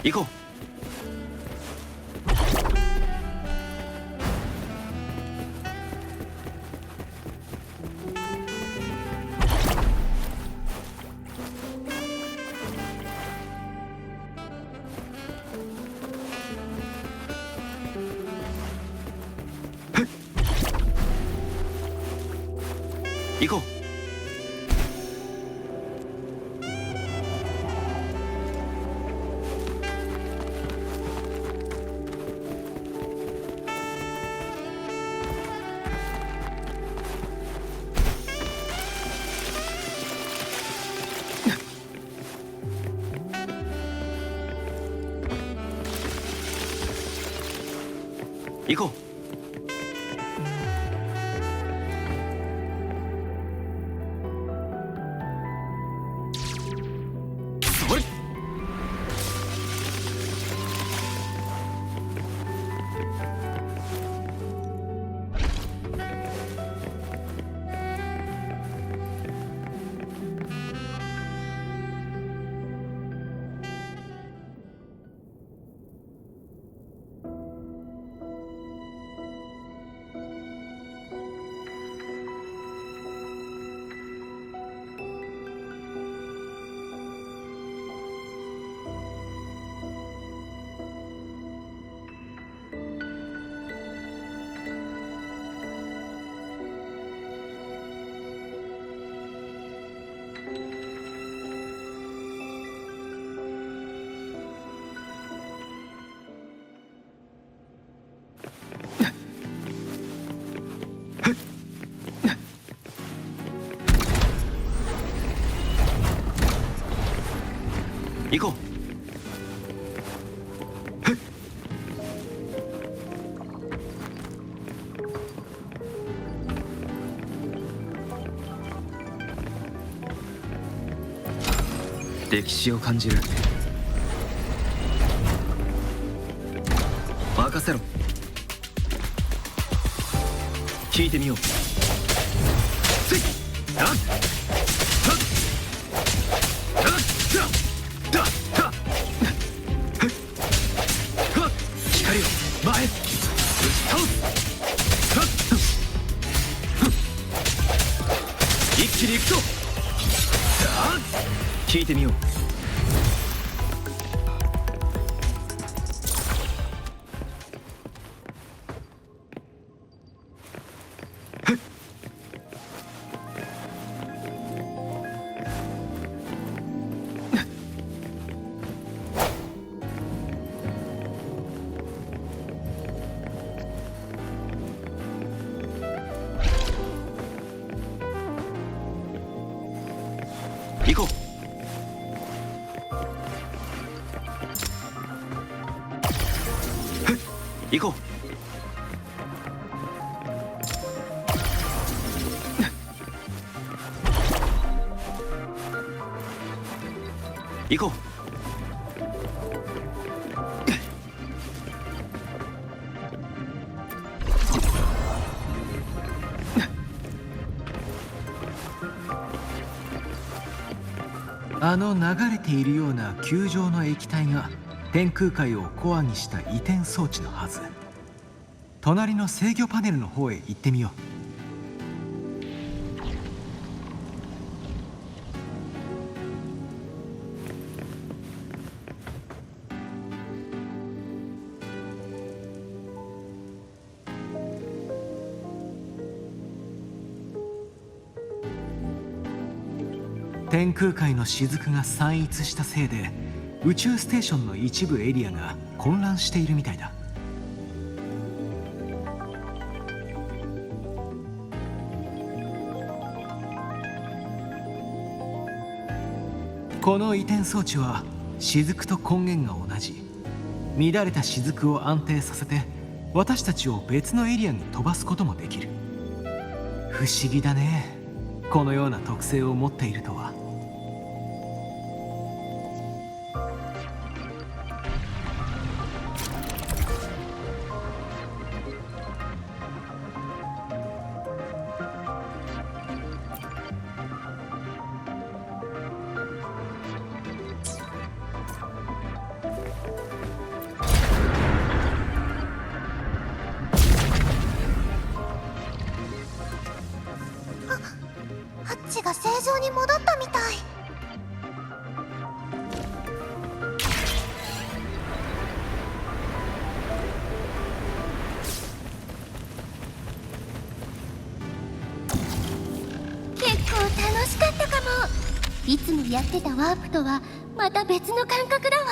行こう。行こう。行こう。それ。行こう。歴史を感じる。任せろ。聞いてみよう。せい。あっ。前。一気に行くぞ。聞いてみよう。行こう。行こう。行こう。あの流れているような球状の液体が天空海をコアにした移転装置のはず。隣の制御パネルの方へ行ってみよう。天空海の雫が散逸したせいで宇宙ステーションの一部エリアが混乱しているみたいだ。この移転装置は雫と根源が同じ。乱れた雫を安定させて私たちを別のエリアに飛ばすこともできる。不思議だね、このような特性を持っているとは。ちが正常に戻ったみたい。結構楽しかったかも。いつもやってたワープとはまた別の感覚だわ。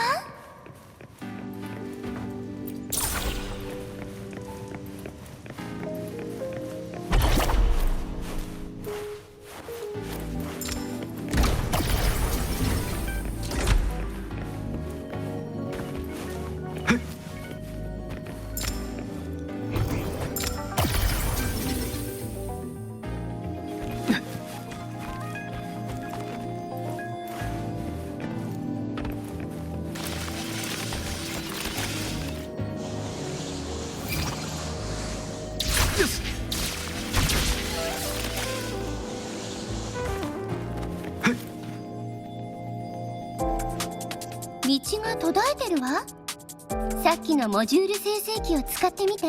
道が途絶えてるわ。さっきのモジュール生成器を使ってみて。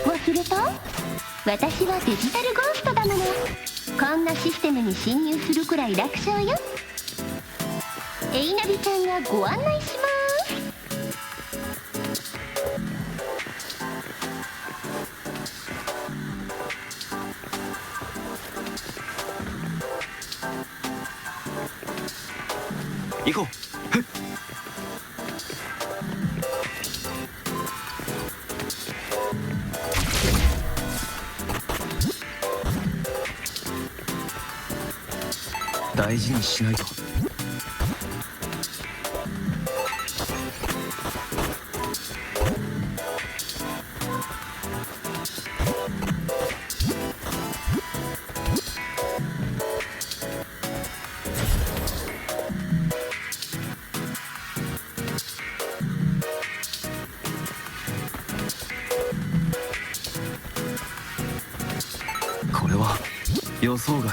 忘れた？私はデジタルゴーストだもの。こんなシステムに侵入するくらい楽勝よ。エイナビちゃんがご案内します。行こう。大事にしないと。これは予想外。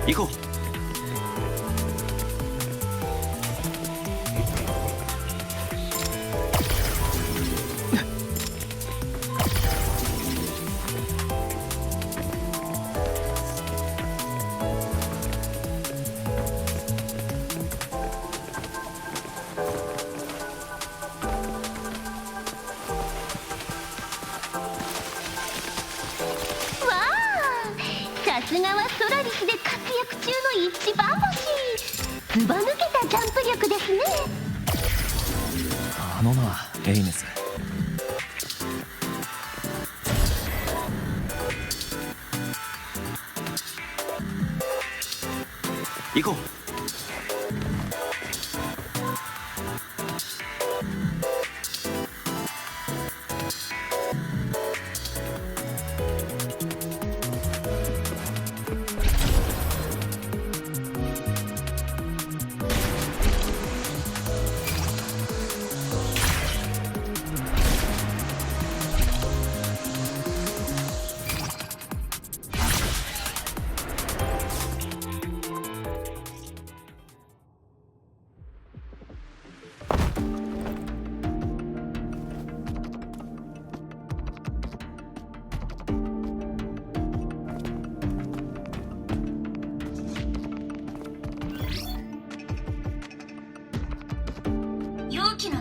行こう。さすがはソラリスで活躍中の一番星。ずば抜けたジャンプ力ですね。あのな、エイネス。行こう。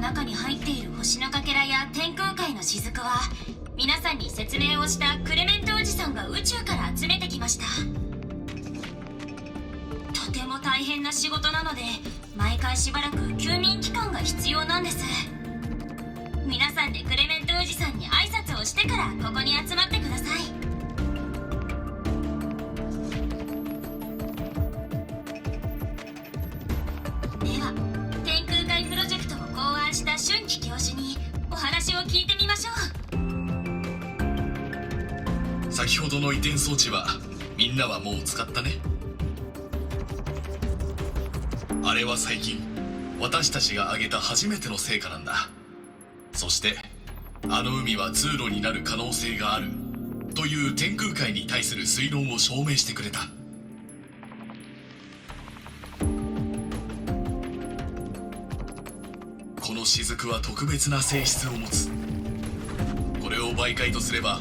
中に入っている星のかけらや天空海の雫は皆さんに説明をしたクレメントおじさんが宇宙から集めてきました。とても大変な仕事なので毎回しばらく休眠期間が必要なんです。皆さんでクレメントおじさんに挨拶をしてからここに集まってください。では天空海プロジェクトを考案した春季教授にお話を聞いてみましょう。先ほどの移転装置はみんなはもう使ったね。あれは最近私たちが挙げた初めての成果なんだ。そしてあの海は通路になる可能性があるという天空海に対する推論を証明してくれた。この雫は特別な性質を持つ。これを媒介とすれば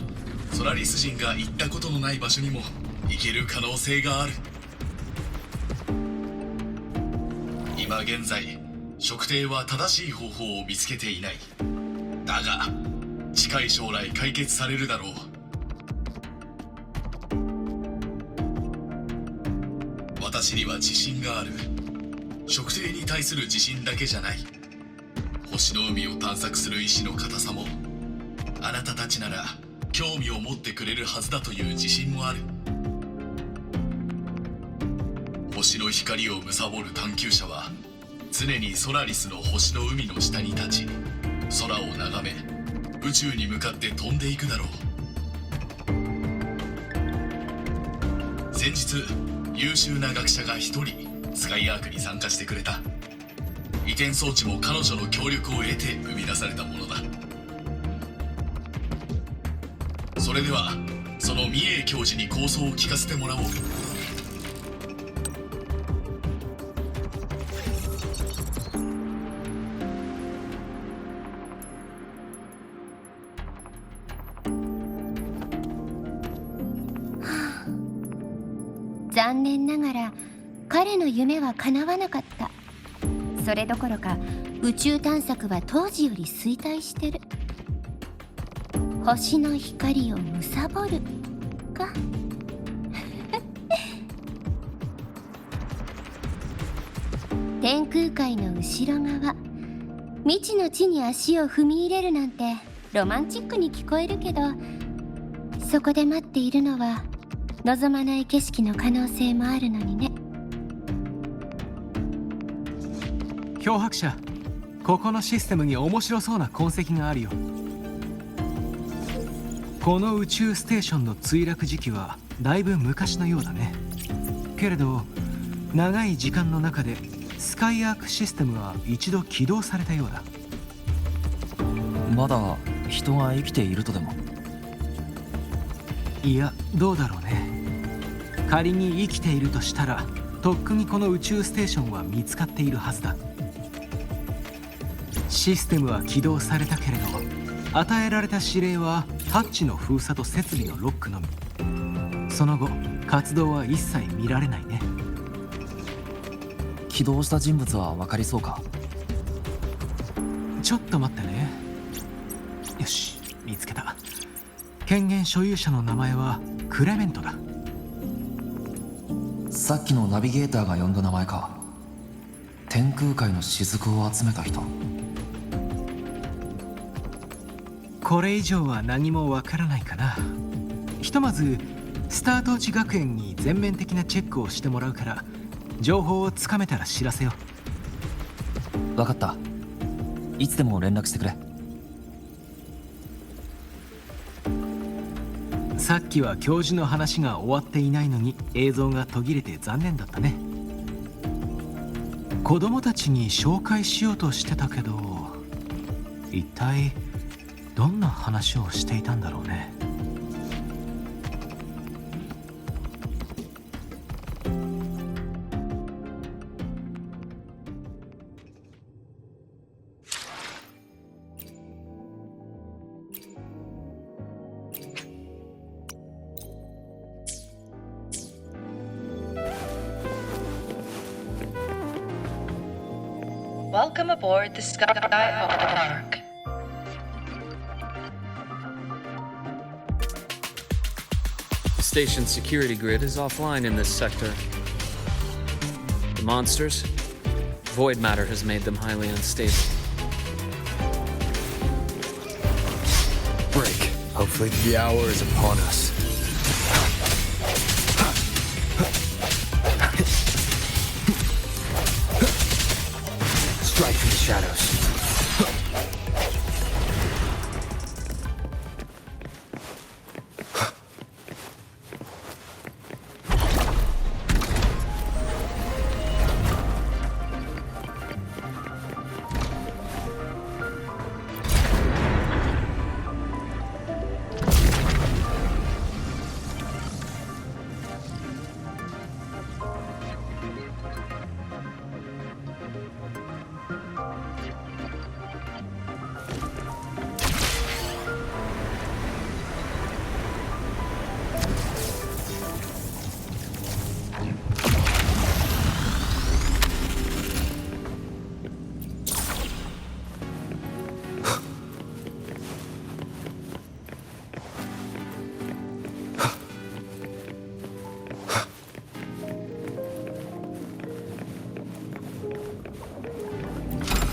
ソラリス人が行ったことのない場所にも行ける可能性がある。今現在測定は正しい方法を見つけていない。だが近い将来解決されるだろう。私には自信がある。測定に対する自信だけじゃない。星の海を探索する意志の固さもあなたたちなら興味を持ってくれるはずだという自信もある。星の光を貪る探求者は常にソラリスの星の海の下に立ち空を眺め宇宙に向かって飛んでいくだろう。先日優秀な学者が一人スカイアークに参加してくれた。移転装置も彼女の協力を得て生み出されたものだ。それではその三重教授に構想を聞かせてもらおう。残念ながら彼の夢は叶わなかった。それどころか宇宙探索は当時より衰退してる。星の光を貪るか天空海の後ろ側、未知の地に足を踏み入れるなんてロマンチックに聞こえるけど、そこで待っているのは望まない景色の可能性もあるのにね。漂白者、ここのシステムに面白そうな痕跡があるよ。この宇宙ステーションの墜落時期はだいぶ昔のようだね。けれど長い時間の中でスカイアークシステムは一度起動されたようだ。まだ人が生きているとでも？いや、どうだろうね。仮に生きているとしたらとっくにこの宇宙ステーションは見つかっているはずだ。システムは起動されたけれど与えられた指令はハッチの封鎖と設備のロックのみ。その後活動は一切見られないね。起動した人物は分かりそうか？ちょっと待ってね。よし、見つけた。権限所有者の名前はクレメントだ。さっきのナビゲーターが呼んだ名前か。天空海の雫を集めた人。これ以上は何もわからないかな。ひとまずスタート地学園に全面的なチェックをしてもらうから情報をつかめたら知らせよ。分かった。いつでも連絡してくれ。さっきは教授の話が終わっていないのに映像が途切れて残念だったね。子供たちに紹介しようとしてたけど、一体どんな話をしていたんだろうね。僕 Welcome aboard the Sky Ark. The station's security grid is offline in this sector. The monsters? Void matter has made them highly unstable. Break. Hopefully the hour is upon us. Strike from the shadows.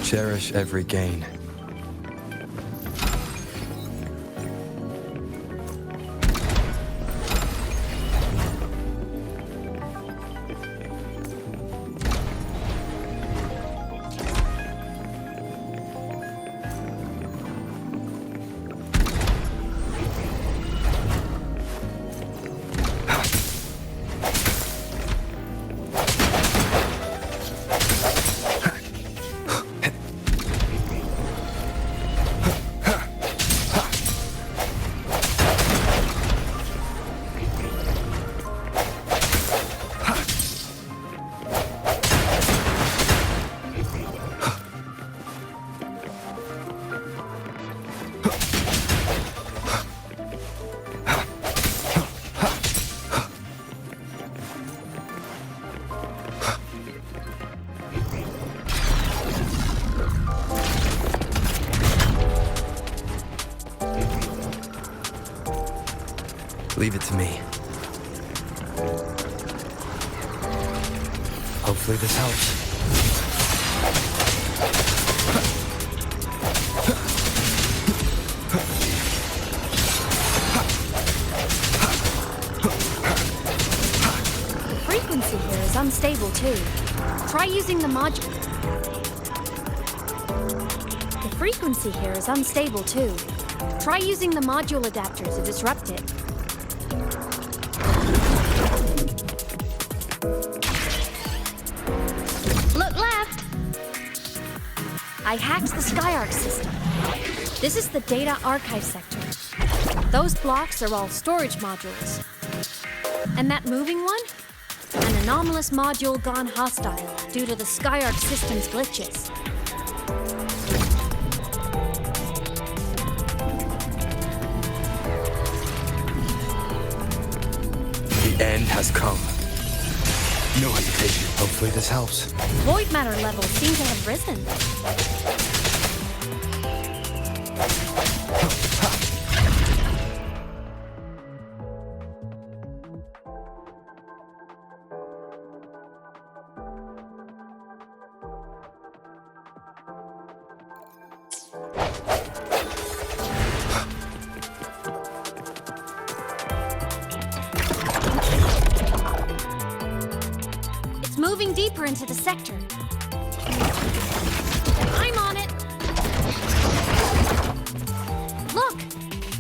Cherish every gain. Leave it to me. Hopefully this helps. The frequency here is unstable too. Try using the module. The frequency here is unstable too. Try using the module adapter to disrupt it. Look left! I hacked the SkyArk system. This is the data archive sector. Those blocks are all storage modules. And that moving one? An anomalous module gone hostile due to the SkyArk system's glitches. The end has come. No hesitation. Hopefully this helps. Void matter levels seem to have risen. Moving deeper into the sector. I'm on it! Look!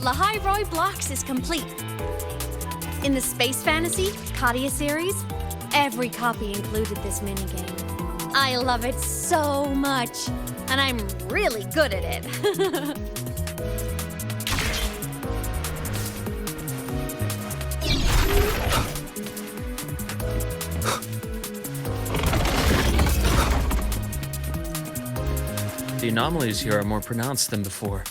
Lahai-Roi Blocks is complete. In the Space Fantasy Katia series, every copy included this minigame. I love it so much, and I'm really good at it. The anomalies here are more pronounced than before.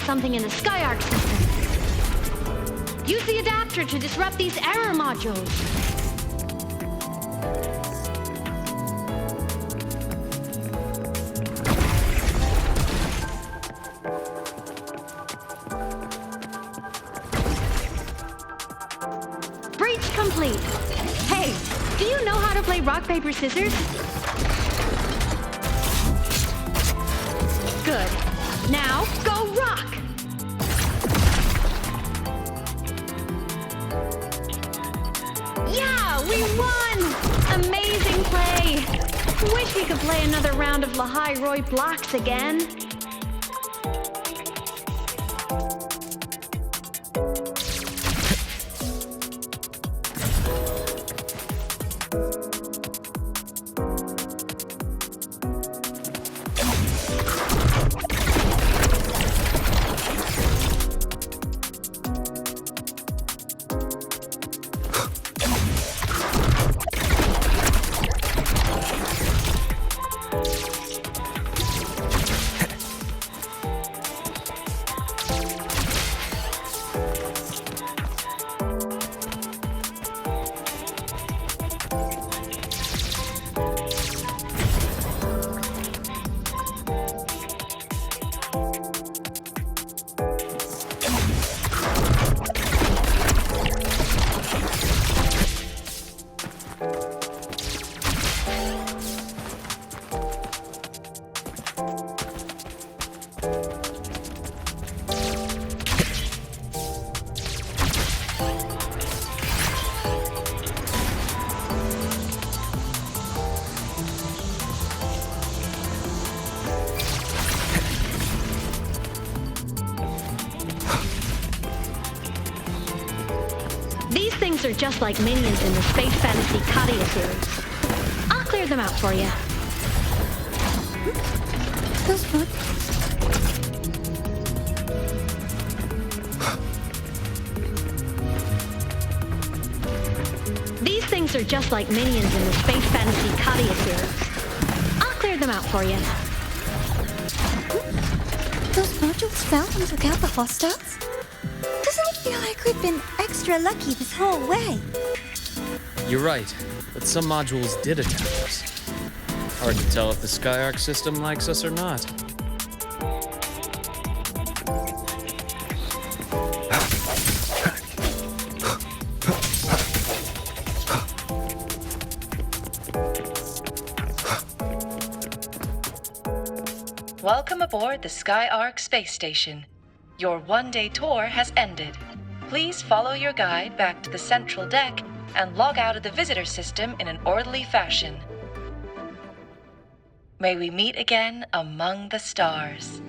something in the Skyark system. Use the adapter to disrupt these error modules. Breach complete. Hey, do you know how to play rock, paper, scissors? Good. Now, go rock! Yeah, we won! Amazing play! Wish we could play another round of Lahai-Roi blocks again. Things are just like minions in the space fantasy Katia series. I'll clear them out for you. Those food. These things are just like minions in the space fantasy Katia series. I'll clear them out for you. Those modules found and took out the hostiles? Doesn't it feel like we've been extra lucky this whole way? You're right, but some modules did attack us. Hard to tell if the Skyark system likes us or not. Welcome aboard the Skyark space station. Your one-day tour has ended. Please follow your guide back to the central deck and log out of the visitor system in an orderly fashion. May we meet again among the stars.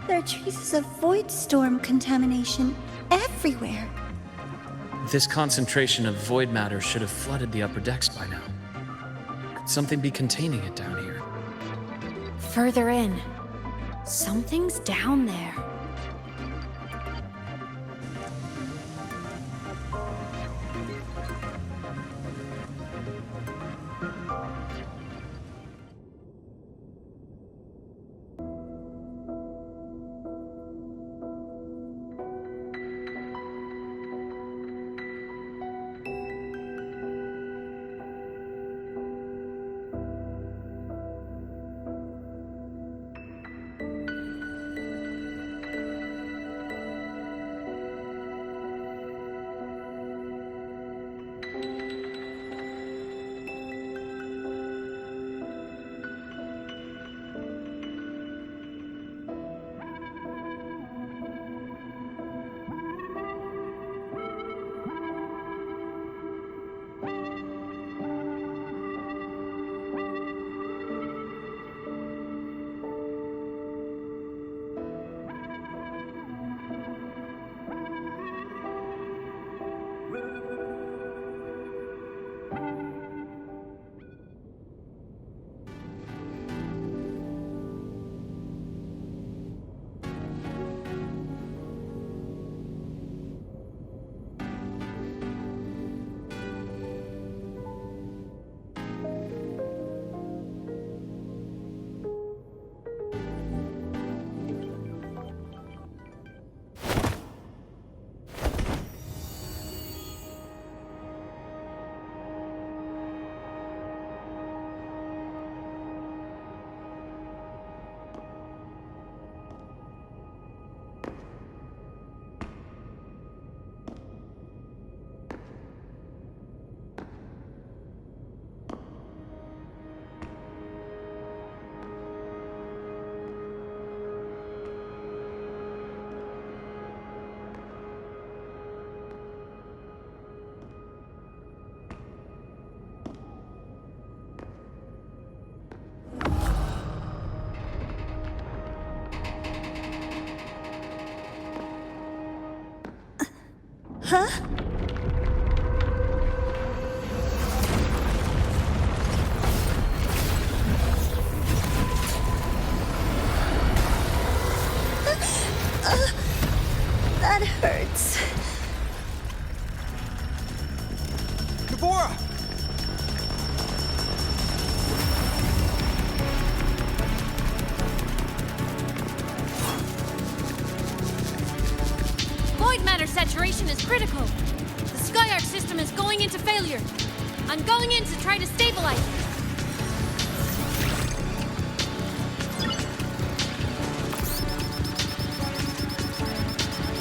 There are traces of void storm contamination everywhere. This concentration of void matter should have flooded the upper decks by now. Could something be containing it down here? Further in. Something's down there. Huh? That hurts. Deborah! Void matter saturation is critical. The Skyark system is going into failure. I'm going in to try to stabilize it.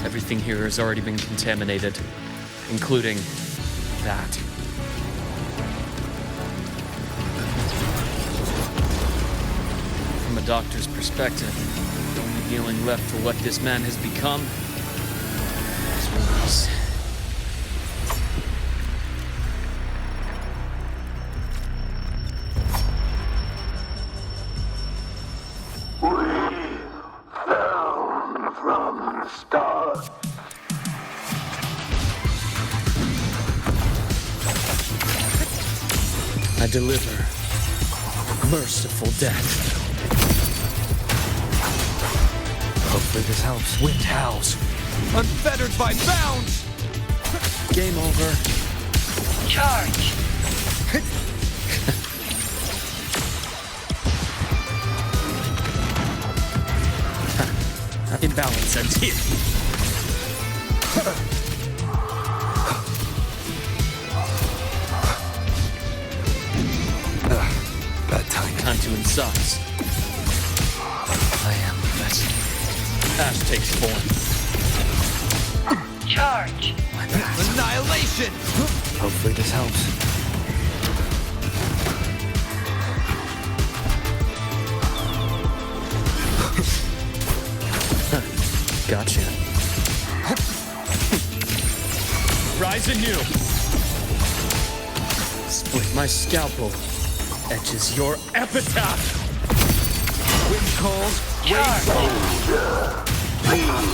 Everything here has already been contaminated, including that. From a doctor's perspective, the only healing left for what this man has become is release. I deliver merciful death. Hopefully this helps. Wind howls. Unfettered by bounds! Game over. Charge. Imbalance ends here. Bad timing. Time to incise. I am the best. Ash takes form. Charge. Annihilation! Hopefully this helps. Gotcha. Rise anew. Split my scalpel. Etches your epitaph. Wind calls, waves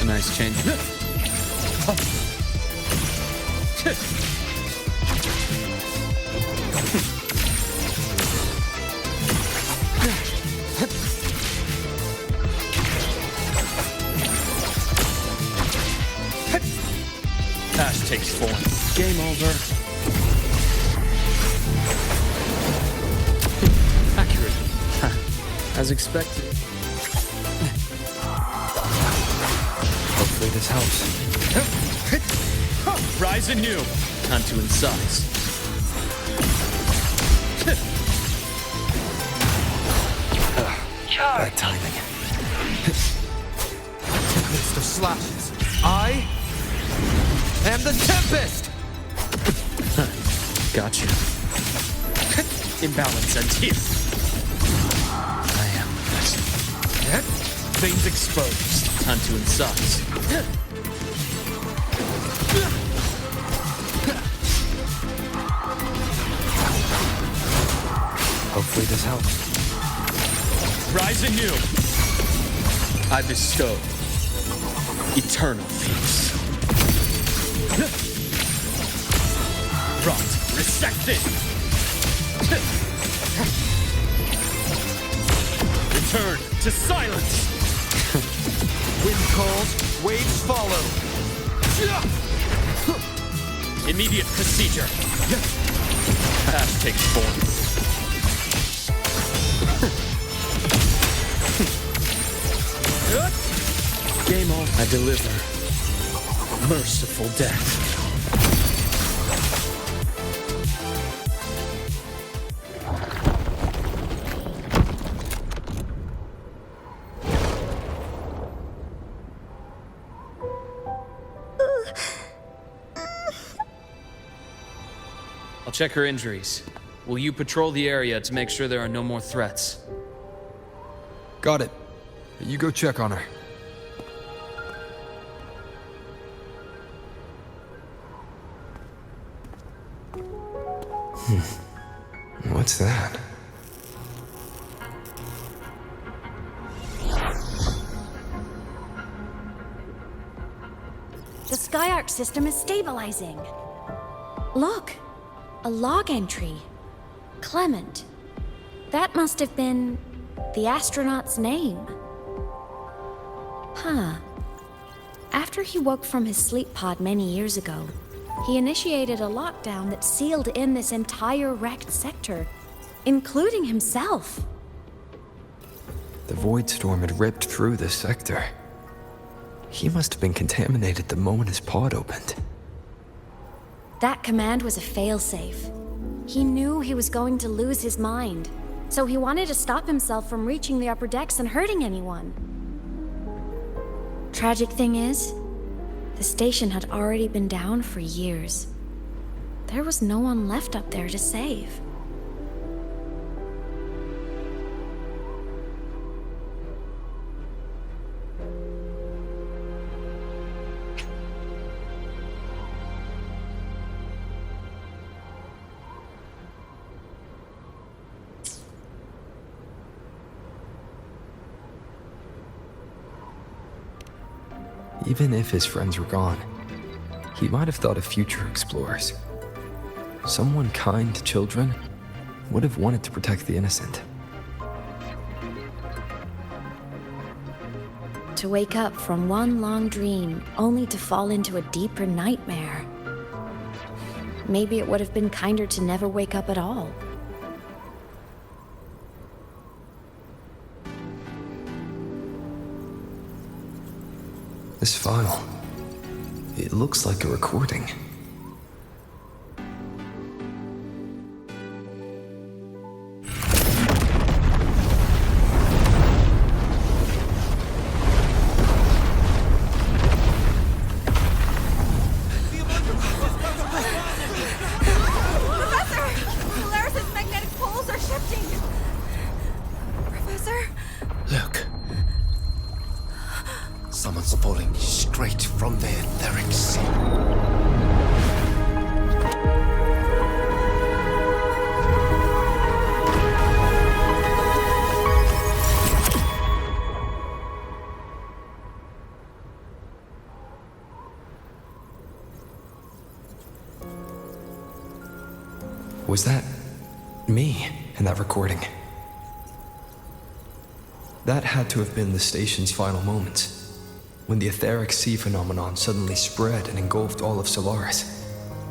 A nice change. Ash takes form. Game over. Accurate. As expected. Hopefully this helps. Rise anew. Time to incise. Bad timing. Midst of slashes, I am the Tempest! Gotcha. Imbalance ends here. I am the best. Veins exposed. Time to incise. Hopefully this helps. Rise anew. I bestow eternal peace. Rot resected. Return to silence. Wind calls, waves follow. Immediate procedure. Ash takes form. Game on. I deliver merciful death. check her injuries. Will you patrol the area to make sure there are no more threats? Got it. You go check on her. What's that? The Skyark system is stabilizing. Look, a log entry. Clement. That must have been the astronaut's name. Huh. After he woke from his sleep pod many years ago, he initiated a lockdown that sealed in this entire wrecked sector, including himself. The void storm had ripped through this sector. He must have been contaminated the moment his pod opened. That command was a failsafe. He knew he was going to lose his mind, so he wanted to stop himself from reaching the upper decks and hurting anyone. Tragic thing is, the station had already been down for years. There was no one left up there to save. Even if his friends were gone, he might have thought of future explorers. Someone kind to children would have wanted to protect the innocent. To wake up from one long dream, only to fall into a deeper nightmare. Maybe it would have been kinder to never wake up at all. This file, it looks like a recording. Someone's pulling straight from the etheric sea. Was that me in that recording? That had to have been the station's final moments, when the etheric sea phenomenon suddenly spread and engulfed all of Solaris,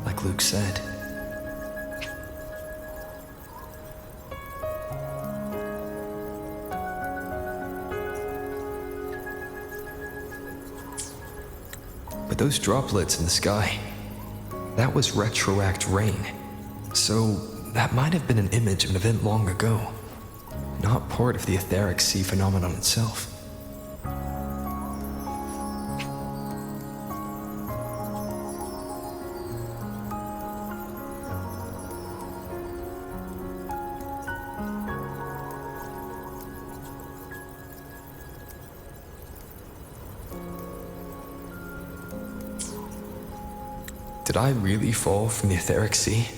like Luke said. But those droplets in the sky, that was retroact rain. So that might have been an image of an event long ago, not part of the etheric sea phenomenon itself. Did I really fall from the etheric sea?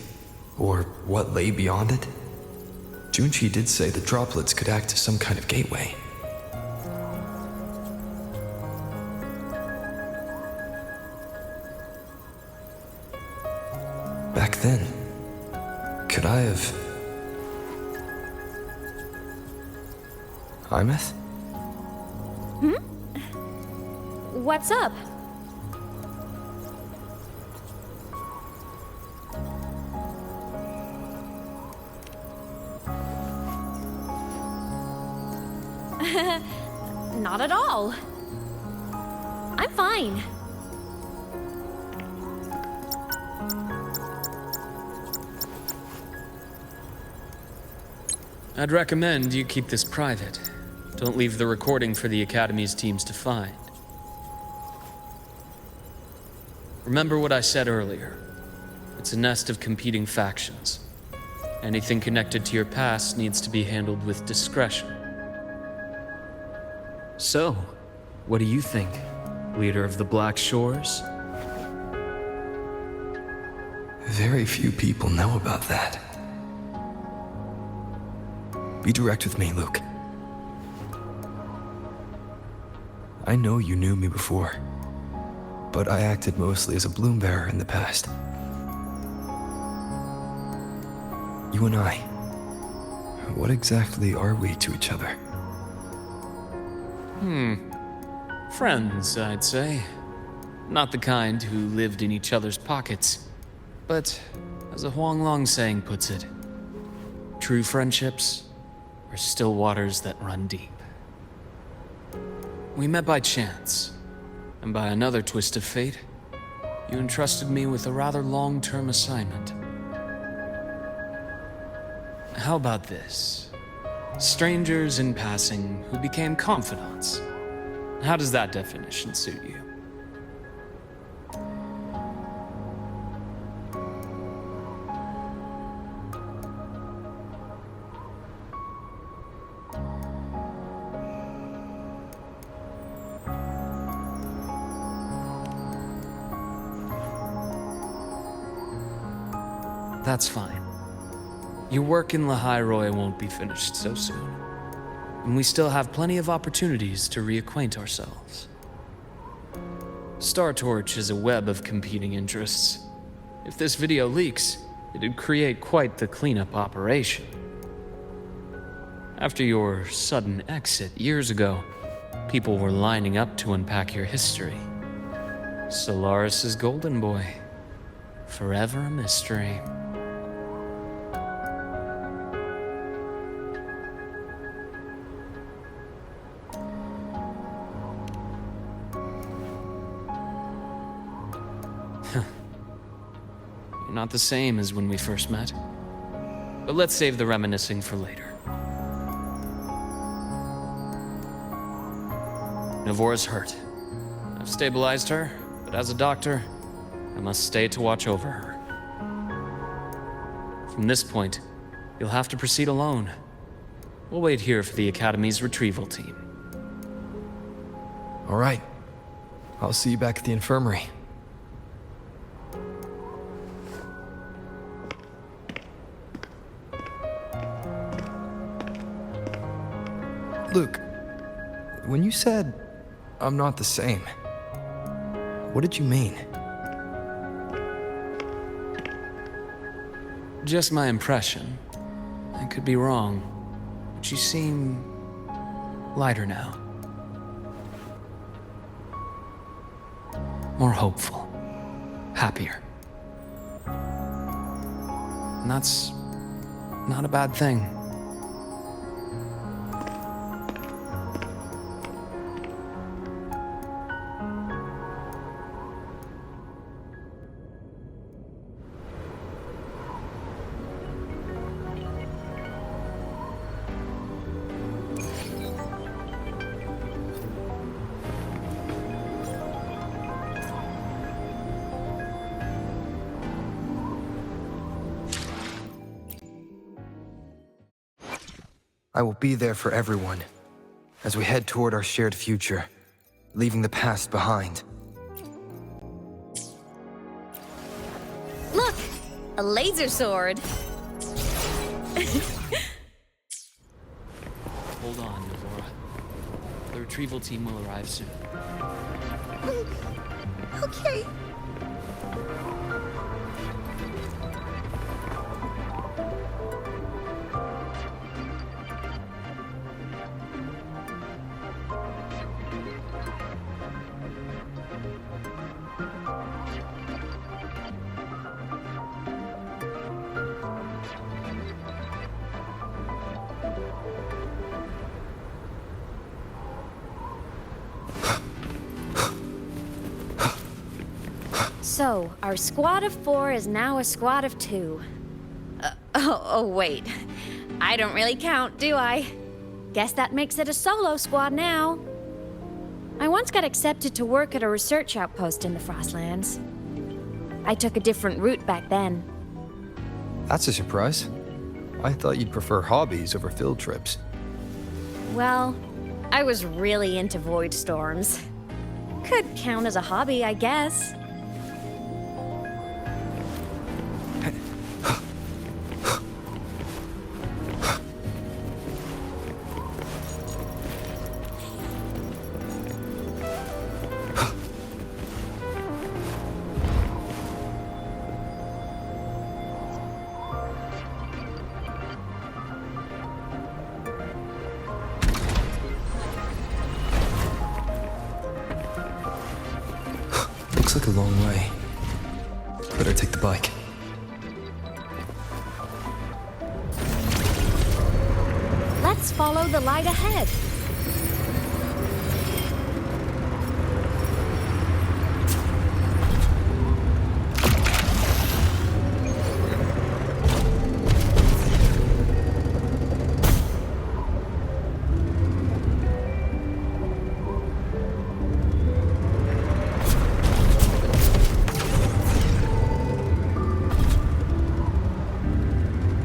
Or what lay beyond it? Junchi did say the droplets could act as some kind of gateway. Back then, could I have... Imeth? What's up? Not at all. I'm fine. I'd recommend you keep this private. Don't leave the recording for the Academy's teams to find. Remember what I said earlier. It's a nest of competing factions. Anything connected to your past needs to be handled with discretion. So, what do you think, leader of the Black Shores? Very few people know about that. Be direct with me, Luke. I know you knew me before, but I acted mostly as a bloom bearer in the past. You and I, what exactly are we to each other? Friends, I'd say. Not the kind who lived in each other's pockets. But, as a Huanglong saying puts it, true friendships are still waters that run deep. We met by chance, and by another twist of fate, you entrusted me with a rather long-term assignment. How about this? Strangers in passing who became confidants. How does that definition suit you? That's fine. Your work in Lahai-Roi won't be finished so soon, and we still have plenty of opportunities to reacquaint ourselves. Star Torch is a web of competing interests. If this video leaks, it'd create quite the cleanup operation. After your sudden exit years ago, people were lining up to unpack your history. Solaris's golden boy. Forever a mystery. You're not the same as when we first met. But let's save the reminiscing for later. Navora's hurt. I've stabilized her, but as a doctor, I must stay to watch over her. From this point, you'll have to proceed alone. We'll wait here for the Academy's retrieval team. All right. I'll see you back at the infirmary. Luke, when you said, I'm not the same, what did you mean? Just my impression. I could be wrong, but you seem lighter now. More hopeful. Happier. And that's not a bad thing. I will be there for everyone as we head toward our shared future, leaving the past behind. Look! A laser sword! Hold on, Navora. The retrieval team will arrive soon. Okay. So, our squad of 4 is now a squad of 2. Oh, wait. I don't really count, do I? Guess that makes it a solo squad now. I once got accepted to work at a research outpost in the Frostlands. I took a different route back then. That's a surprise. I thought you'd prefer hobbies over field trips. Well, I was really into void storms. Could count as a hobby, I guess. Looks like a long way. Better take the bike. Let's follow the light ahead.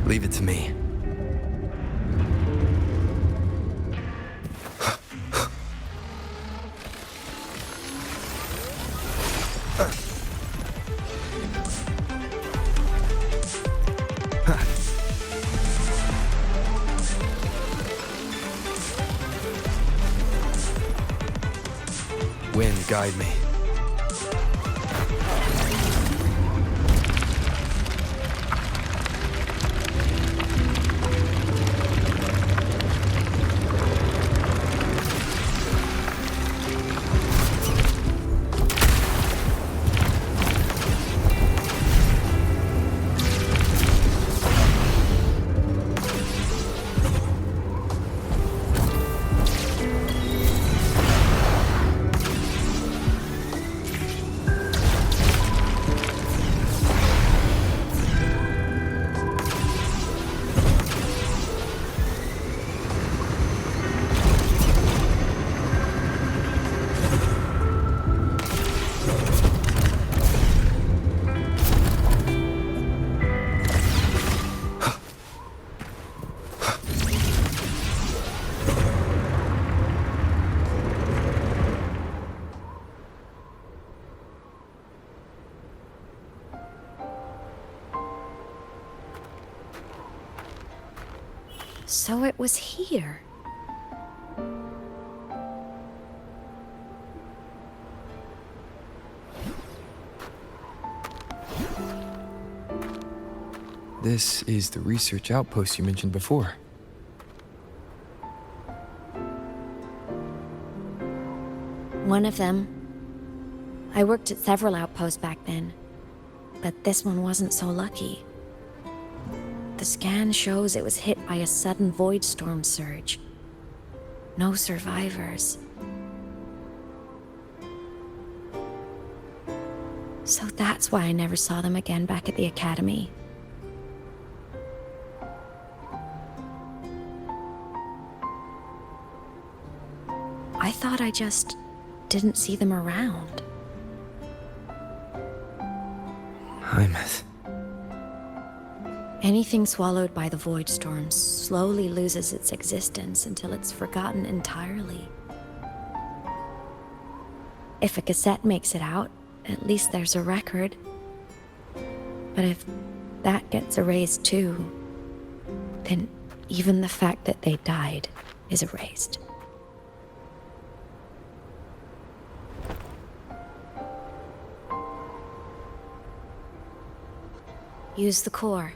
Leave it to me. Wind, guide me. So it was here. This is the research outpost you mentioned before. One of them. I worked at several outposts back then, but this one wasn't so lucky. The scan shows it was hit by a sudden void storm surge. No survivors. So that's why I never saw them again back at the academy. I thought I just didn't see them around. Anything swallowed by the void storms slowly loses its existence until it's forgotten entirely. If a cassette makes it out, at least there's a record. But if that gets erased too, then even the fact that they died is erased. Use the core.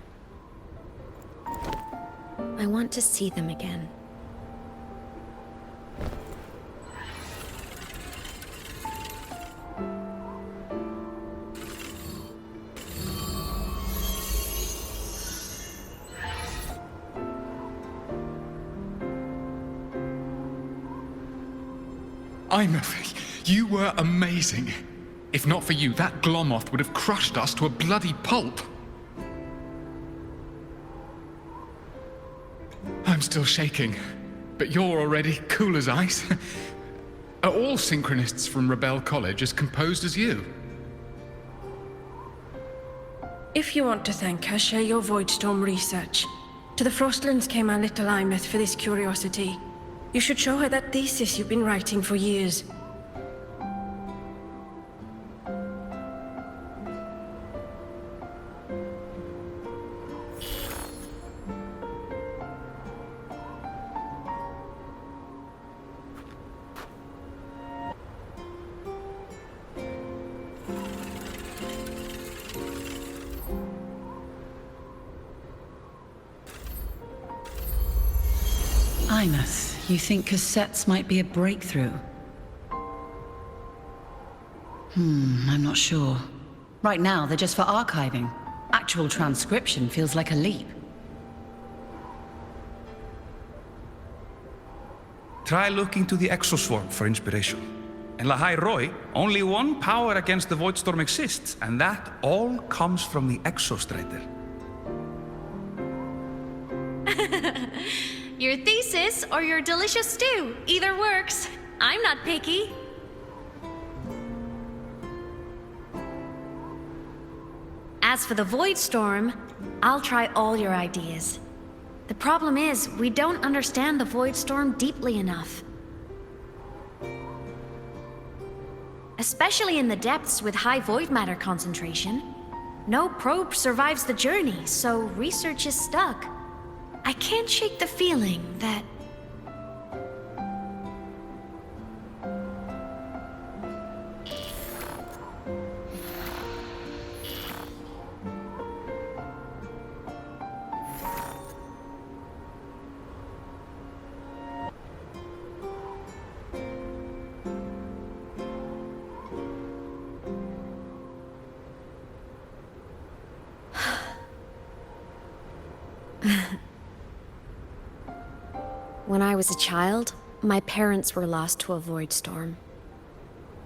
I want to see them again. You were amazing. If not for you, that Glomoth would have crushed us to a bloody pulp. I'm still shaking, but you're already cool as ice. Are all synchronists from Rebel College as composed as you? If you want to thank her, share your Voidstorm research. To the Frostlands came our little Imeth for this curiosity. You should show her that thesis you've been writing for years. Imeth, you think cassettes might be a breakthrough? I'm not sure. Right now, they're just for archiving. Actual transcription feels like a leap. Try looking to the exoswarm for inspiration. In Lahai-Roi, only one power against the Voidstorm exists, and that all comes from the exostrator. Your thesis or your delicious stew. Either works. I'm not picky. As for the Voidstorm, I'll try all your ideas. The problem is, we don't understand the Voidstorm deeply enough. Especially in the depths with high void matter concentration. No probe survives the journey, so research is stuck. I can't shake the feeling that... When I was a child, my parents were lost to a void storm.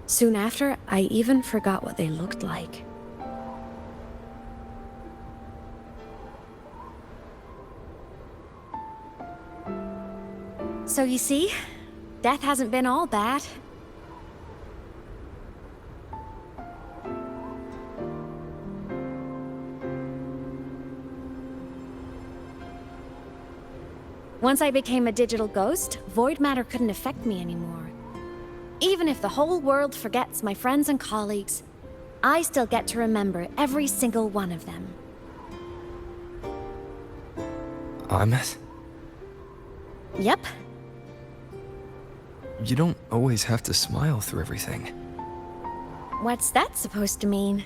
Soon after, I even forgot what they looked like. So you see, death hasn't been all bad. Once I became a digital ghost, void matter couldn't affect me anymore. Even if the whole world forgets my friends and colleagues, I still get to remember every single one of them. Imeth? Yep. You don't always have to smile through everything. What's that supposed to mean?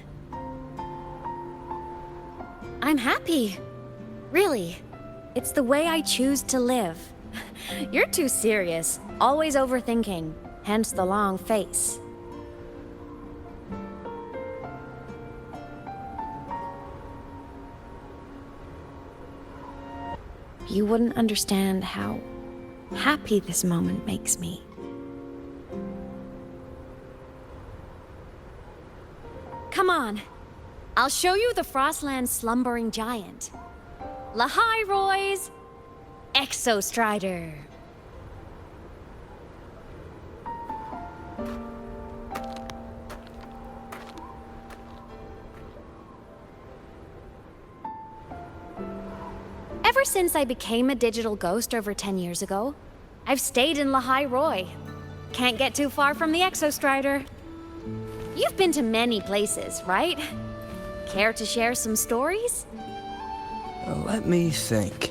I'm happy. Really. It's the way I choose to live. You're too serious, always overthinking, hence the long face. You wouldn't understand how happy this moment makes me. Come on, I'll show you the Frostland's slumbering giant. Lahai-Roi's Exostrider. Ever since I became a digital ghost over 10 years ago, I've stayed in Lahai-Roi. Can't get too far from the Exostrider. You've been to many places, right? Care to share some stories? Let me think.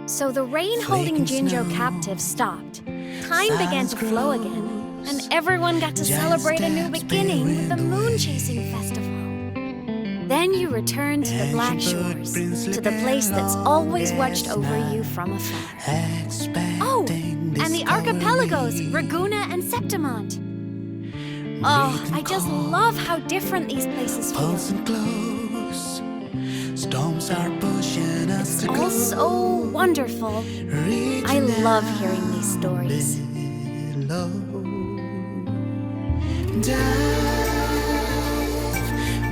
So the rain holding Jinzhou captive stopped. Time began to flow again, and everyone got to celebrate a new beginning with the Moon-Chasing Festival. Then you returned to the Black Shores, to the place that's always watched over you from afar. Oh, and the archipelagos, Raguna and Septimont. Oh, I just love how different these places feel. Storms are pushing us It's all so wonderful. I love hearing these stories. Dive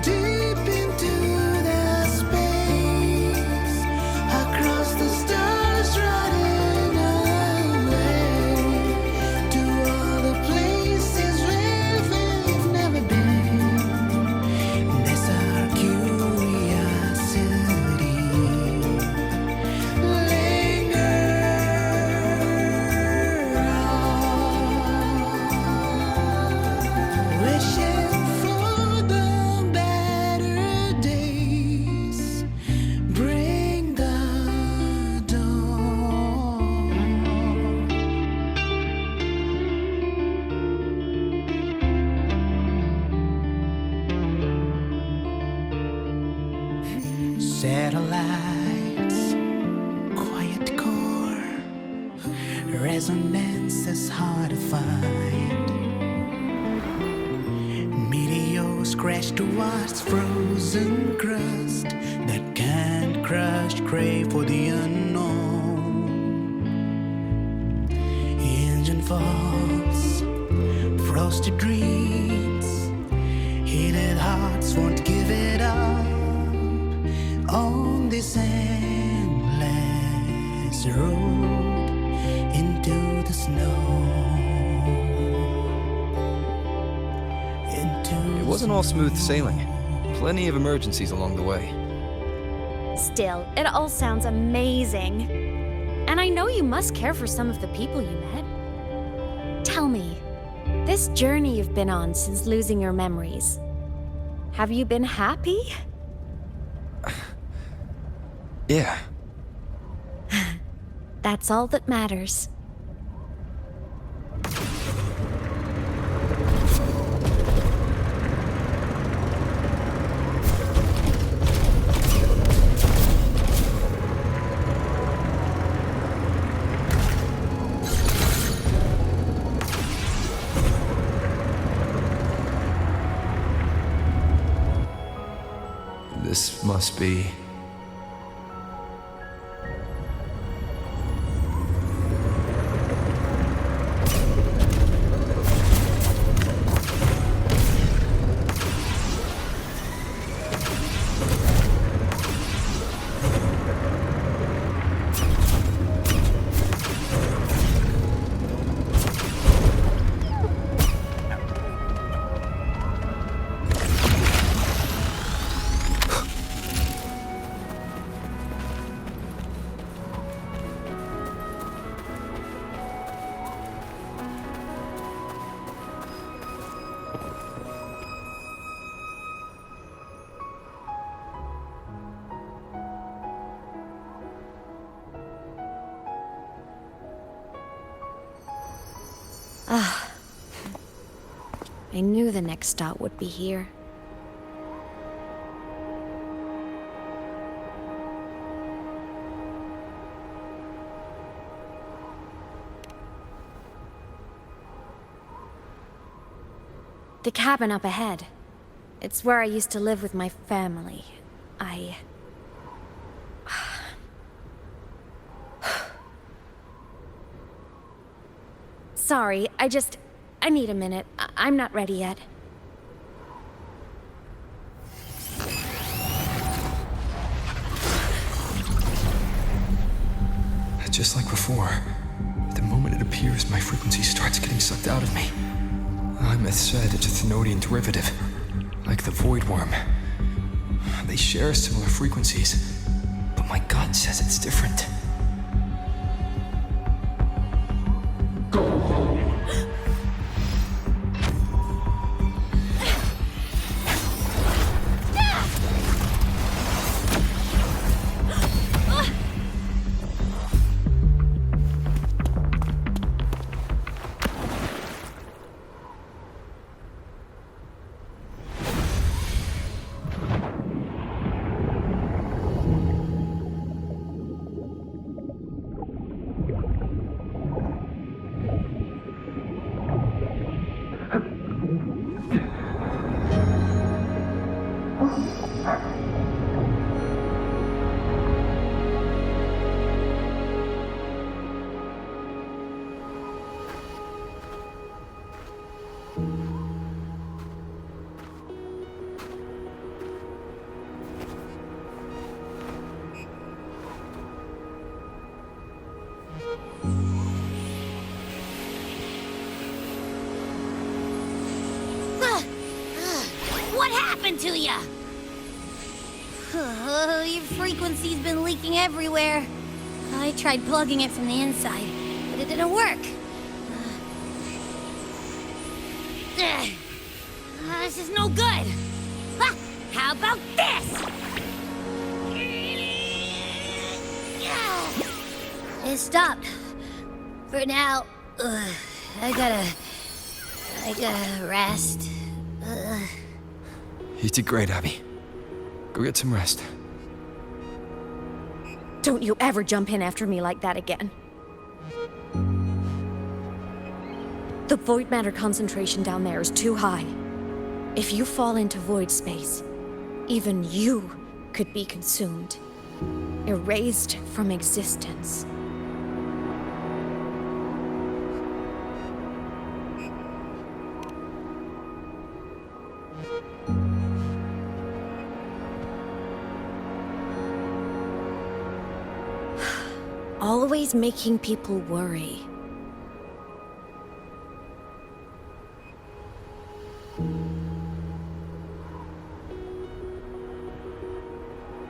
deep into the space, across the stars, running away to all the places where we've never been. That's our curiosity. Linger on, wishing for the better days. Bring the dawn. Satellites, quiet core, resonance is hard to find. Meteors crash towards frozen crust that can't crush, crave for the unknown. Engine falls, frosted dreams, heated hearts won't give it up on this endless road into the snow. It wasn't all smooth sailing. Plenty of emergencies along the way. Still, it all sounds amazing. And I know you must care for some of the people you met. Tell me, this journey you've been on since losing your memories, have you been happy? Yeah. That's all that matters. This must be... Ah. I knew the next stop would be here. The cabin up ahead. It's where I used to live with my family. Sorry, I need a minute. I'm not ready yet. Just like before, the moment it appears, my frequency starts getting sucked out of me. Lament said it's a Thenodian derivative, like the Void Worm. They share similar frequencies, but my gut says it's different. What happened to ya? Your frequency's been leaking everywhere. I tried plugging it from the inside, but it didn't work. This is no good. How about this? It stopped. For now. I gotta rest. You did great, Abby. Go get some rest. Don't you ever jump in after me like that again. The void matter concentration down there is too high. If you fall into void space, even you could be consumed, erased from existence. Always making people worry.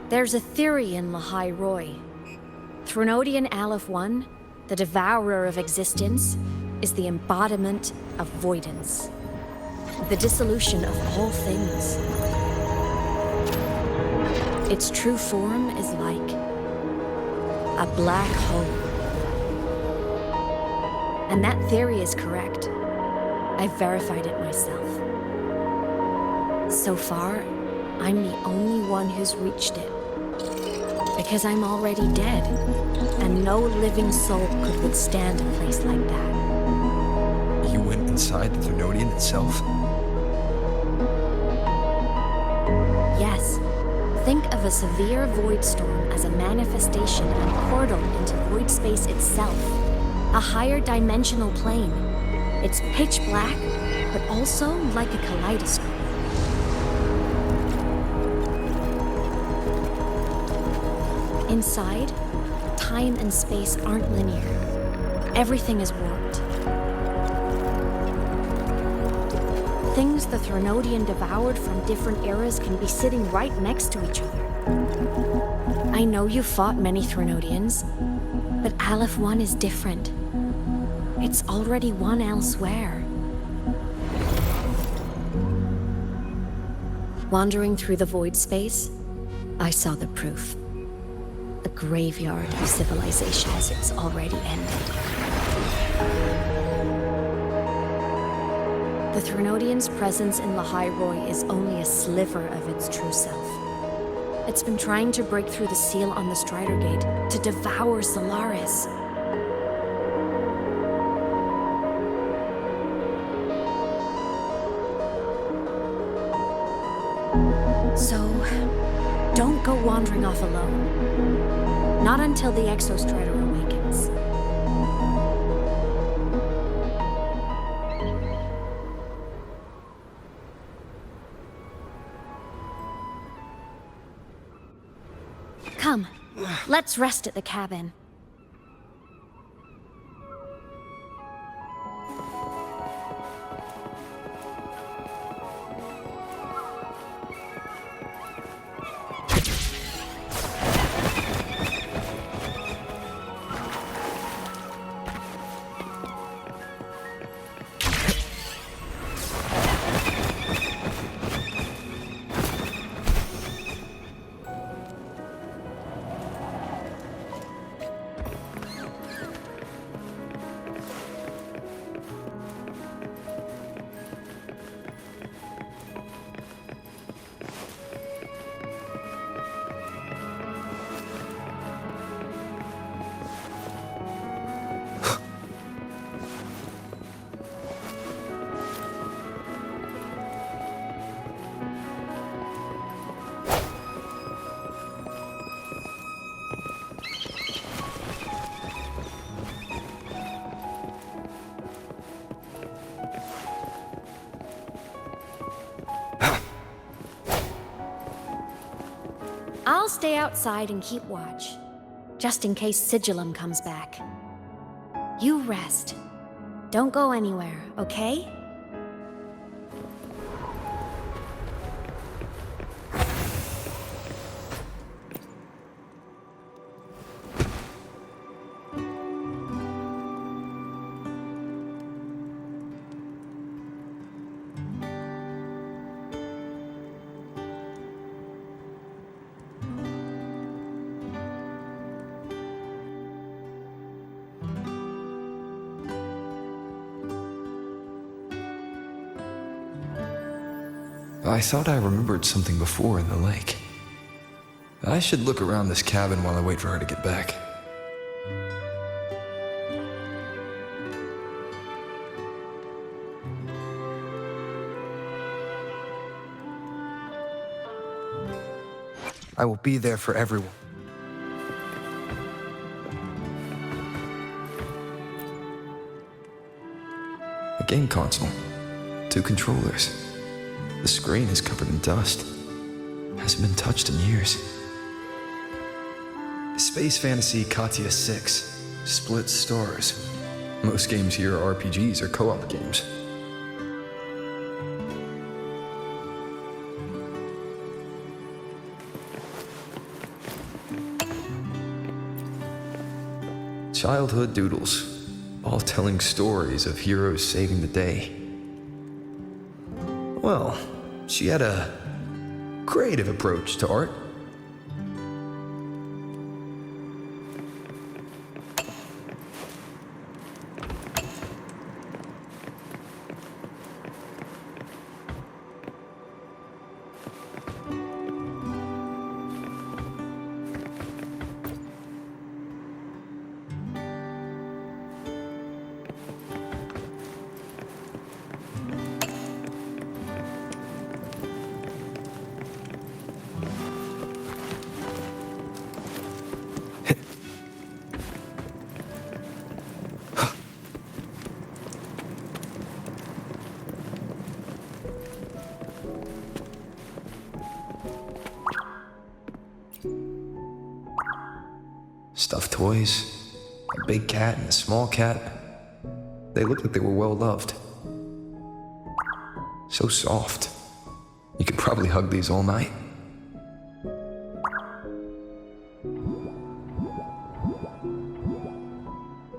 There's a theory in Lahai-Roi. Threnodian Aleph 1, the devourer of existence, is the embodiment of voidance. The dissolution of all things. Its true form is like a black hole. And that theory is correct. I've verified it myself. So far, I'm the only one who's reached it. Because I'm already dead, and no living soul could withstand a place like that. You went inside the Threnodian itself? Yes. Think of a severe void storm as a manifestation and portal into void space itself. A higher dimensional plane. It's pitch black, but also like a kaleidoscope. Inside, time and space aren't linear. Everything is warped. Things the Threnodian devoured from different eras can be sitting right next to each other. I know you fought many Threnodians, but Aleph 1 is different. It's already won elsewhere. Wandering through the void space, I saw the proof. A graveyard of civilizations it's already ended. The Threnodian's presence in Lahai-Roi is only a sliver of its true self. It's been trying to break through the seal on the Strider Gate to devour Solaris. So, don't go wandering off alone. Not until the Exostrider awakens. Come, let's rest at the cabin. I'll stay outside and keep watch, just in case Sigillum comes back. You rest. Don't go anywhere, okay? I thought I remembered something before in the lake. I should look around this cabin while I wait for her to get back. I will be there for everyone. A game console. 2 controllers. The screen is covered in dust. Hasn't been touched in years. Space Fantasy Katya 6. Split stars. Most games here are RPGs or co-op games. Childhood doodles, all telling stories of heroes saving the day. Well, she had a creative approach to art. Stuffed toys, a big cat and a small cat. They looked like they were well loved. So soft. You could probably hug these all night.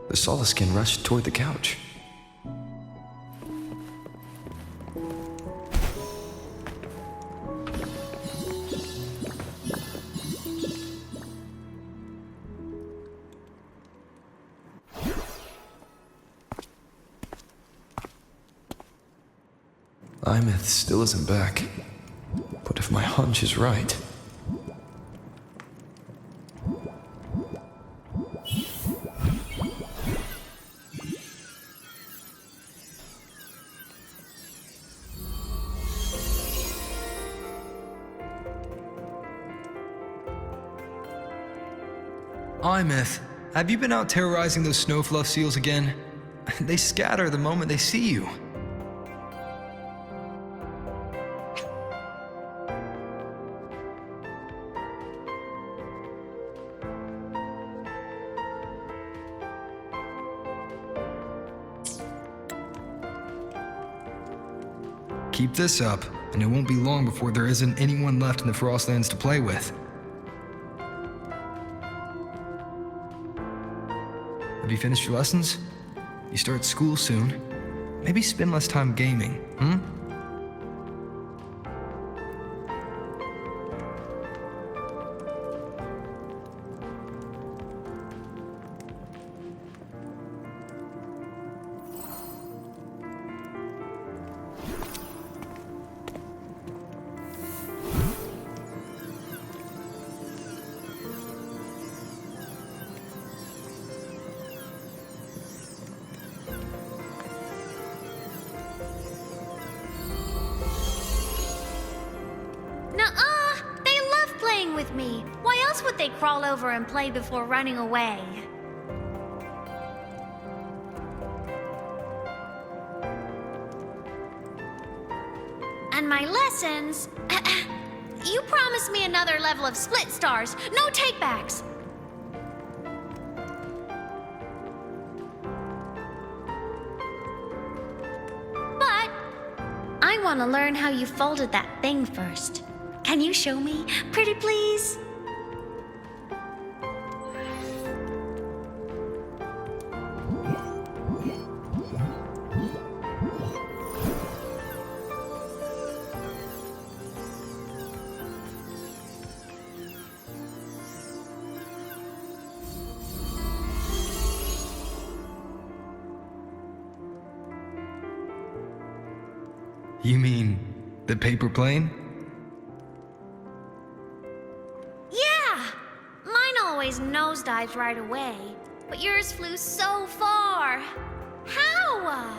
The Solaskin rushed toward the couch. Lament still isn't back. But if my hunch is right... Imeth, have you been out terrorizing those snowfluff seals again? They scatter the moment they see you. Keep this up, and it won't be long before there isn't anyone left in the Frostlands to play with. Have you finished your lessons? You start school soon. Maybe spend less time gaming, hmm? With me. Why else would they crawl over and play before running away? And my lessons... You promised me another level of split stars. No takebacks. But I want to learn how you folded that thing first. Can you show me? Pretty please? You mean The paper plane? Yeah! Mine always nosedives right away, but yours flew so far. How?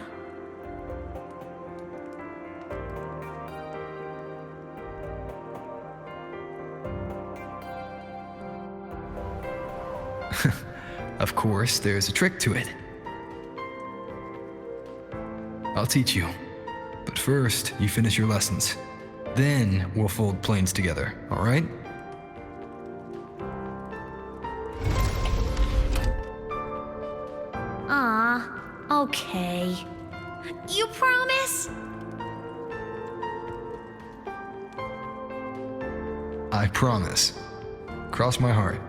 Of course, there's a trick to it. I'll teach you. But first, you finish your lessons. Then we'll fold planes together, alright? Okay. You promise? I promise. Cross my heart.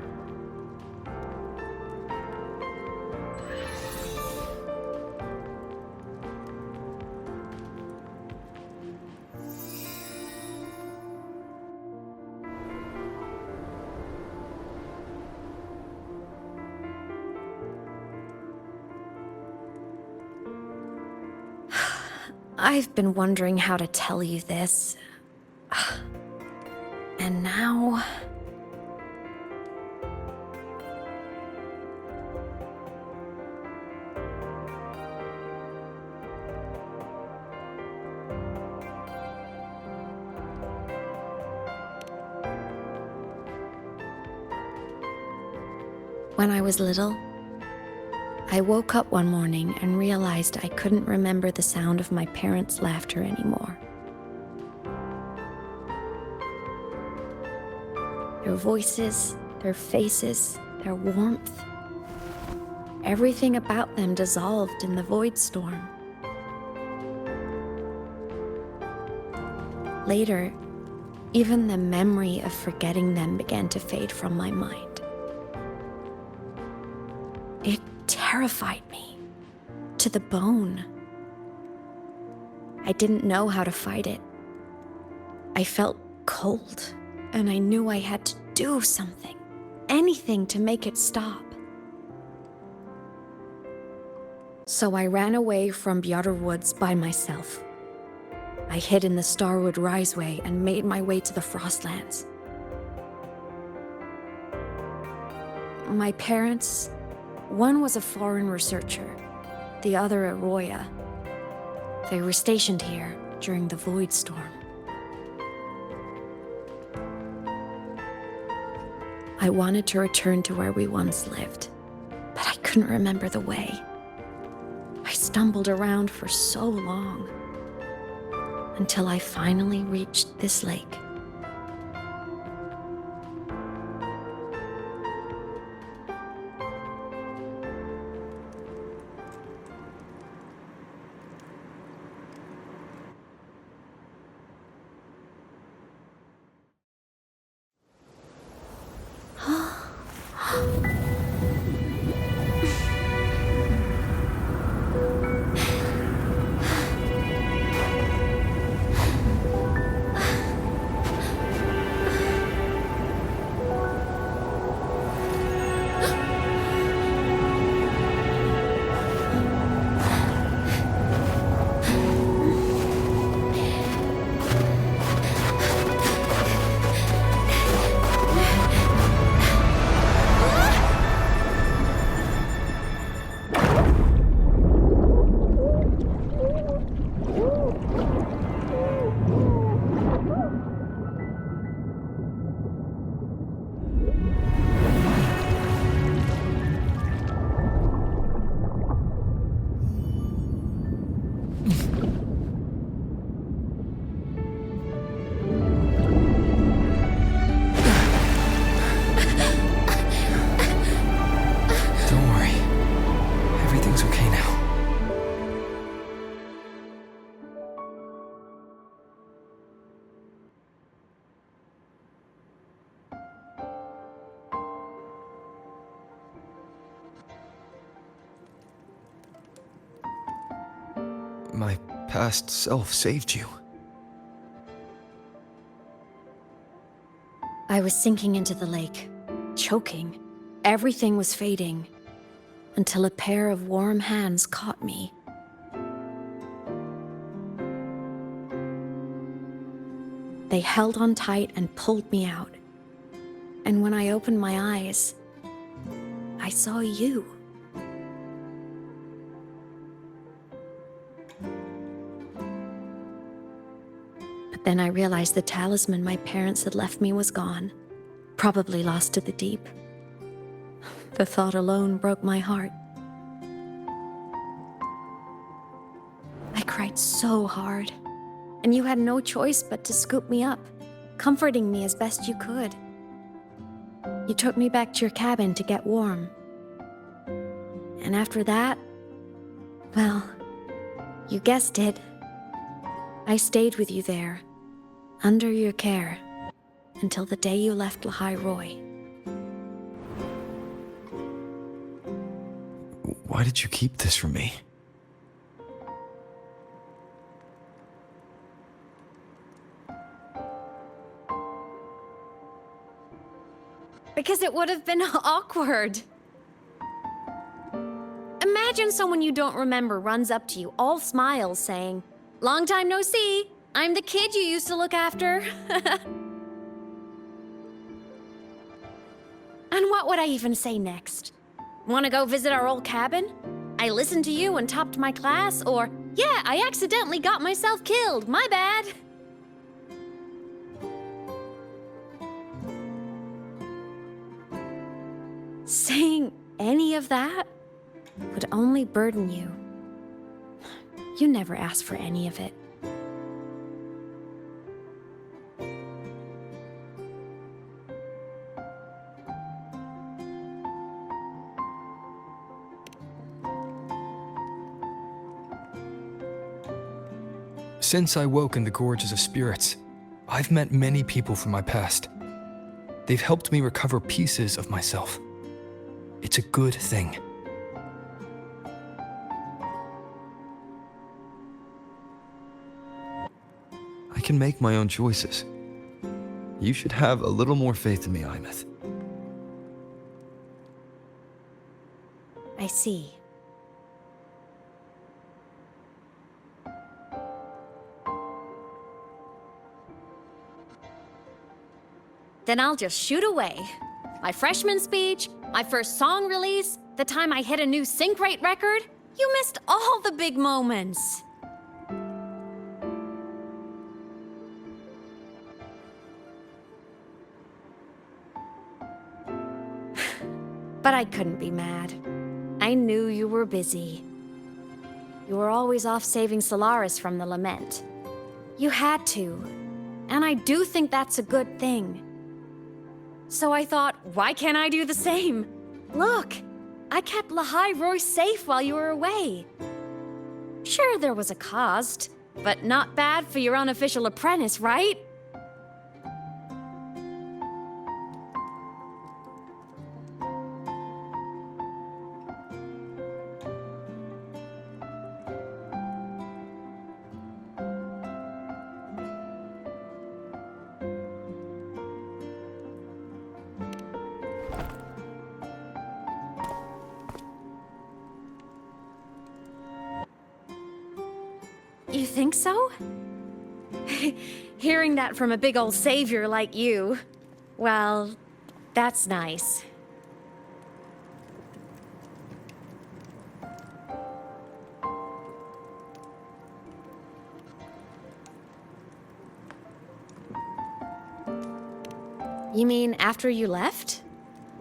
I've been wondering how to tell you this. And now... When I was little, I woke up one morning and realized I couldn't remember the sound of my parents' laughter anymore. Their voices, their faces, their warmth. Everything about them dissolved in the void storm. Later, even the memory of forgetting them began to fade from my mind. It terrified me to the bone. I didn't know how to fight it. I felt cold, and I knew I had to do something, anything to make it stop. So I ran away from Bjotr Woods by myself. I hid in the Starwood Riseway and made my way to the Frostlands. My parents, one was a foreign researcher, the other a Roya. They were stationed here during the Void Storm. I wanted to return to where we once lived, but I couldn't remember the way. I stumbled around for so long, until I finally reached this lake. My past self saved you. I was sinking into the lake, choking. Everything was fading, until a pair of warm hands caught me. They held on tight and pulled me out. And when I opened my eyes, I saw you. But then I realized the talisman my parents had left me was gone, probably lost to the deep. The thought alone broke my heart. I cried so hard, and you had no choice but to scoop me up, comforting me as best you could. You took me back to your cabin to get warm. And after that, well, you guessed it. I stayed with you there, under your care, until the day you left Lahai-Roi. Why did you keep this from me? Because it would have been awkward. Imagine someone you don't remember runs up to you, all smiles, saying, "Long time no see, I'm the kid you used to look after." And what would I even say next? Want to go visit our old cabin? I listened to you and topped my class, or, yeah, I accidentally got myself killed, my bad. Saying any of that would only burden you. You never asked for any of it. Since I woke in the Gorges of Spirits, I've met many people from my past. They've helped me recover pieces of myself. It's a good thing. I can make my own choices. You should have a little more faith in me, Imeth. I see. Then I'll just shoot away. My freshman speech, my first song release, the time I hit a new sync rate record. You missed all the big moments. But I couldn't be mad. I knew you were busy. You were always off saving Solaris from the Lament. You had to. And I do think that's a good thing. So I thought, why can't I do the same? Look, I kept Lahai-Roi safe while you were away. Sure, there was a cost, but not bad for your unofficial apprentice, right? You think so? Hearing that from a big old savior like you, well, that's nice. You mean after you left?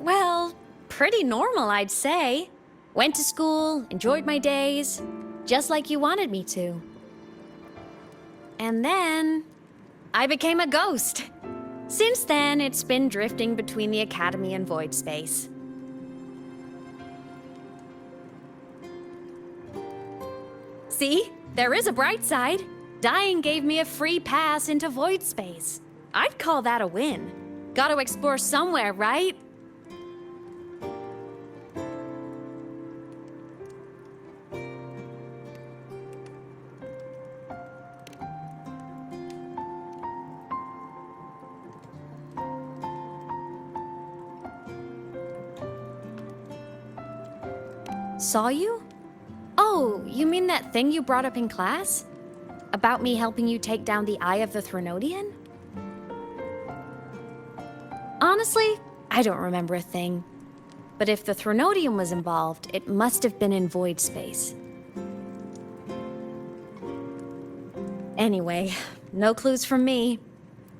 Well, pretty normal, I'd say. Went to school, enjoyed my days, just like you wanted me to. And then, I became a ghost. Since then, it's been drifting between the Academy and Void Space. See, there is a bright side. Dying gave me a free pass into Void Space. I'd call that a win. Gotta explore somewhere, right? Saw you? Oh, you mean that thing you brought up in class? About me helping you take down the Eye of the Thronodian? Honestly, I don't remember a thing. But if the Thronodium was involved, it must have been in void space. Anyway, no clues from me.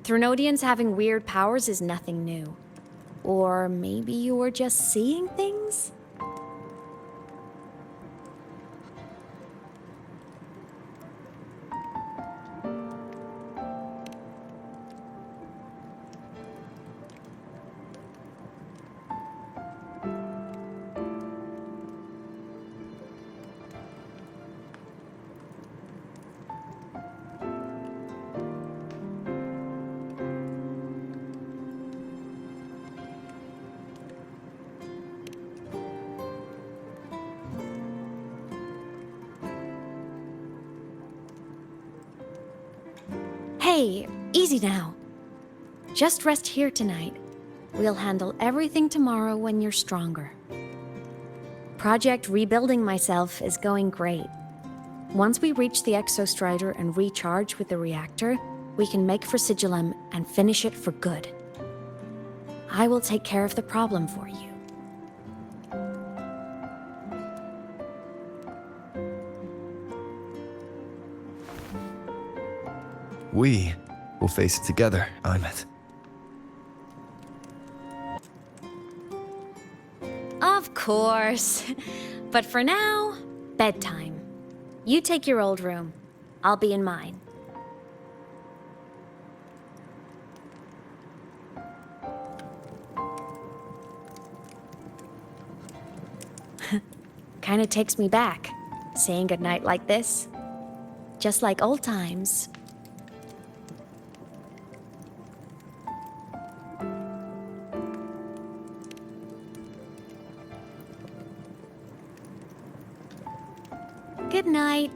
Thronodians having weird powers is nothing new. Or maybe you were just seeing things? Hey, easy now. Just rest here tonight. We'll handle everything tomorrow when you're stronger. Project Rebuilding Myself is going great. Once we reach the Exostrider and recharge with the reactor, we can make for Sigillum and finish it for good. I will take care of the problem for you. We will face it together, Imet. Of course. But for now, bedtime. You take your old room. I'll be in mine. Kinda takes me back, saying goodnight like this. Just like old times. Good night.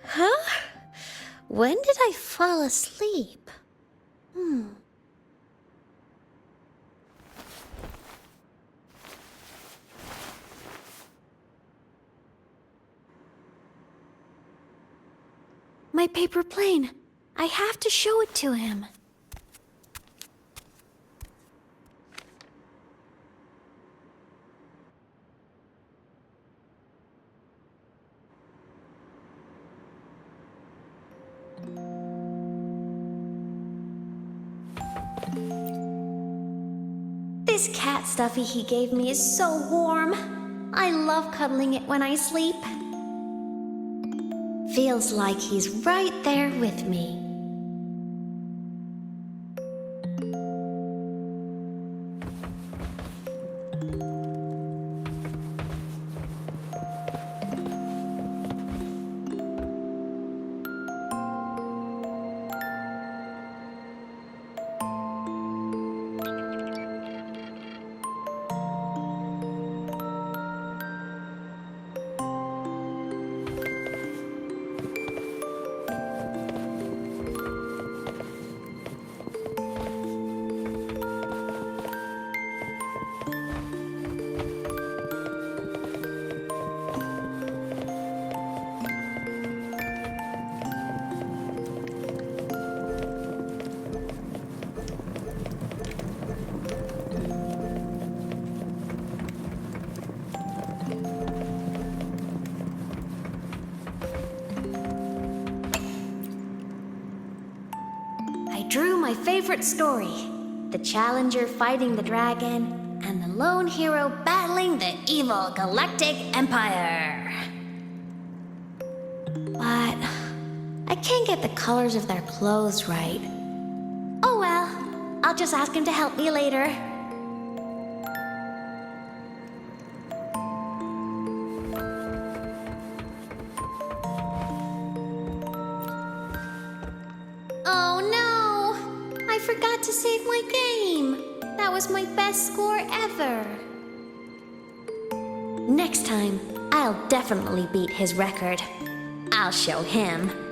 Huh? When did I fall asleep? My paper plane. I have to show it to him. This cat stuffy he gave me is so warm. I love cuddling it when I sleep. Feels like he's right there with me. Drew my favorite story. The Challenger fighting the dragon, and the lone hero battling the evil Galactic Empire. But I can't get the colors of their clothes right. Oh well, I'll just ask him to help me later. I forgot to save my game. That was my best score ever. Next time, I'll definitely beat his record. I'll show him.